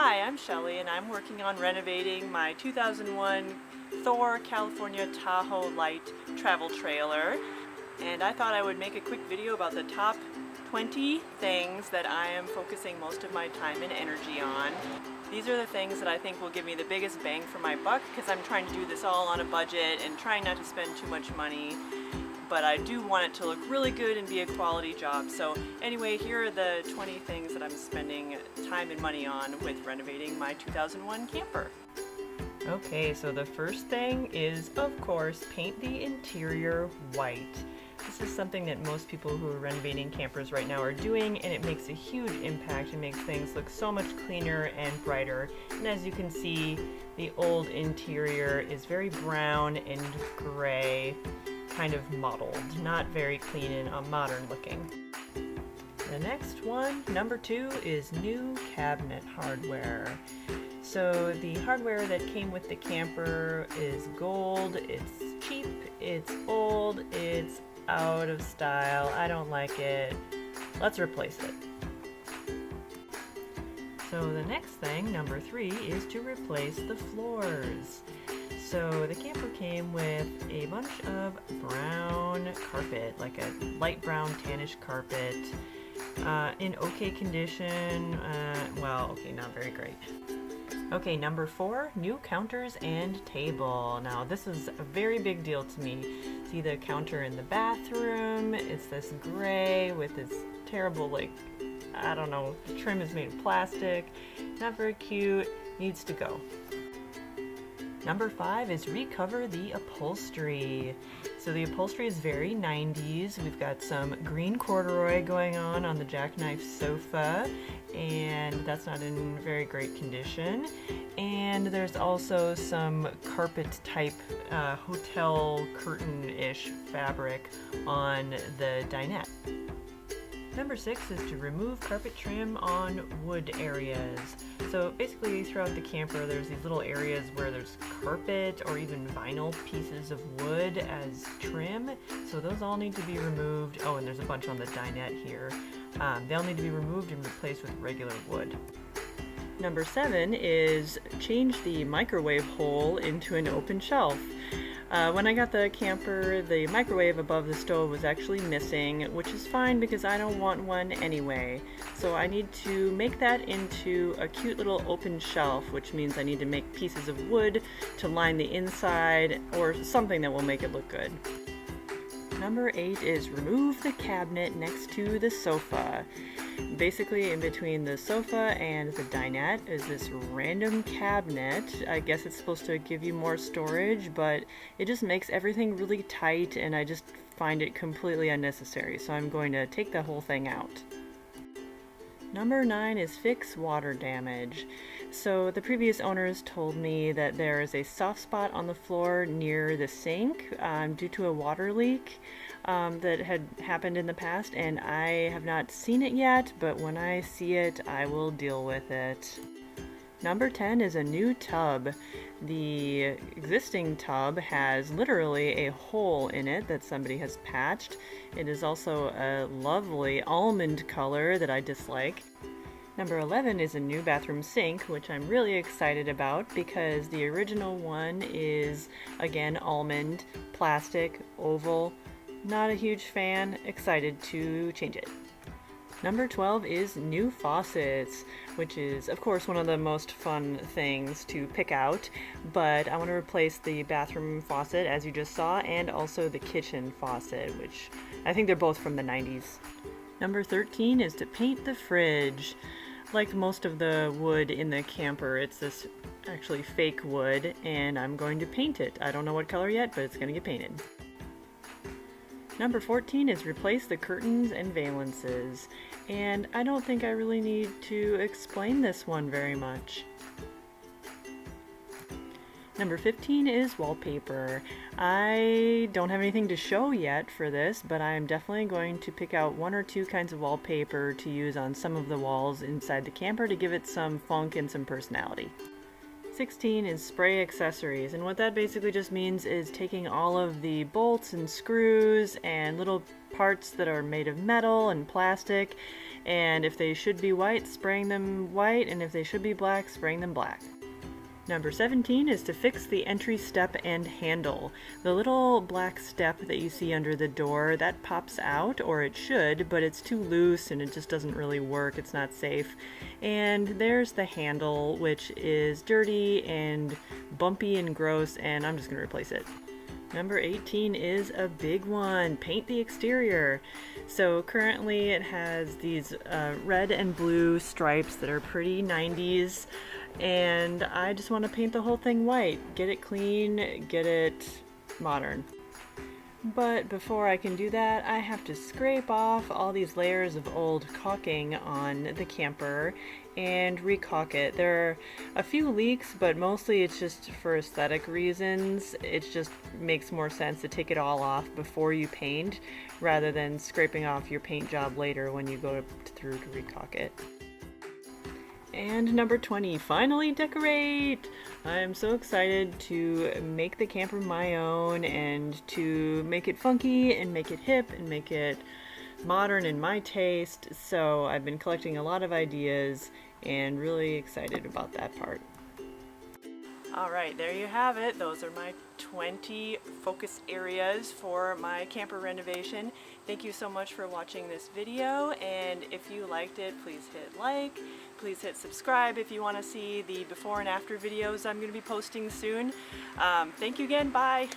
Hi, I'm Shelly and I'm working on renovating my 2001 Thor California Tahoe Lite travel trailer, and I thought I would make a quick video about the top 20 things that I am focusing most of my time and energy on. These are the things that I think will give me the biggest bang for my buck because I'm trying to do this all on a budget and trying not to spend too much money, but I do want it to look really good and be a quality job. So anyway, here are the 20 things that I'm spending time and money on with renovating my 2001 camper. Okay, so the first thing is, of course, paint the interior white. This is something that most people who are renovating campers right now are doing, and it makes a huge impact and makes things look so much cleaner and brighter. And as you can see, the old interior is very brown and gray, kind of mottled, not very clean and modern looking. The next one, number 2, is new cabinet hardware. So the hardware that came with the camper is gold, it's cheap, it's old, it's out of style, I don't like it, let's replace it. So the next thing, number 3, is to replace the floors. So the camper came with a bunch of brown carpet, like a light brown tannish carpet, in okay condition, well, okay, not very great. Okay, number 4, new counters and table. Now this is a very big deal to me. See the counter in the bathroom, it's this gray with this terrible, like, I don't know, the trim is made of plastic, not very cute, needs to go. Number 5 is recover the upholstery. So the upholstery is very 90s. We've got some green corduroy going on the jackknife sofa, and that's not in very great condition. And there's also some carpet type hotel curtain-ish fabric on the dinette. Number 6 is to remove carpet trim on wood areas. So basically throughout the camper there's these little areas where there's carpet or even vinyl pieces of wood as trim. So those all need to be removed. Oh, and there's a bunch on the dinette here. They all need to be removed and replaced with regular wood. Number 7 is change the microwave hole into an open shelf. When I got the camper, the microwave above the stove was actually missing, which is fine because I don't want one anyway. So I need to make that into a cute little open shelf, which means I need to make pieces of wood to line the inside or something that will make it look good. Number 8 is remove the cabinet next to the sofa. Basically in between the sofa and the dinette is this random cabinet. I guess it's supposed to give you more storage, but it just makes everything really tight and I just find it completely unnecessary. So I'm going to take the whole thing out. Number 9 is fix water damage. So the previous owners told me that there is a soft spot on the floor near the sink due to a water leak that had happened in the past, and I have not seen it yet, but when I see it, I will deal with it. Number 10 is a new tub. The existing tub has literally a hole in it that somebody has patched. It is also a lovely almond color that I dislike. Number 11 is a new bathroom sink, which I'm really excited about because the original one is, again, almond, plastic, oval. Not a huge fan, excited to change it. Number 12 is new faucets, which is, of course, one of the most fun things to pick out, but I want to replace the bathroom faucet, as you just saw, and also the kitchen faucet, which I think they're both from the 90s. Number 13 is to paint the fridge. Like most of the wood in the camper, it's this actually fake wood, and I'm going to paint it. I don't know what color yet, but it's going to get painted. Number 14 is replace the curtains and valances, and I don't think I really need to explain this one very much. Number 15 is wallpaper. I don't have anything to show yet for this, but I'm definitely going to pick out 1 or 2 kinds of wallpaper to use on some of the walls inside the camper to give it some funk and some personality. 16 is spray accessories, and what that basically just means is taking all of the bolts and screws and little parts that are made of metal and plastic, and if they should be white, spraying them white, and if they should be black, spraying them black. Number 17 is to fix the entry step and handle. The little black step that you see under the door, that pops out, or it should, but it's too loose and it just doesn't really work. It's not safe. And there's the handle, which is dirty and bumpy and gross, and I'm just going to replace it. Number 18 is a big one, paint the exterior. So currently it has these red and blue stripes that are pretty 90s, and I just want to paint the whole thing white. Get it clean, get it modern. But before I can do that, I have to scrape off all these layers of old caulking on the camper and recaulk it. There are a few leaks, but mostly it's just for aesthetic reasons. It just makes more sense to take it all off before you paint rather than scraping off your paint job later when you go through to recaulk it. And number 20, finally decorate! I'm so excited to make the camper my own and to make it funky and make it hip and make it modern in my taste. So I've been collecting a lot of ideas and really excited about that part. Alright, there you have it. Those are my 20 focus areas for my camper renovation. Thank you so much for watching this video, and if you liked it, please hit like. Please hit subscribe if you want to see the before and after videos I'm going to be posting soon. Thank you again. Bye!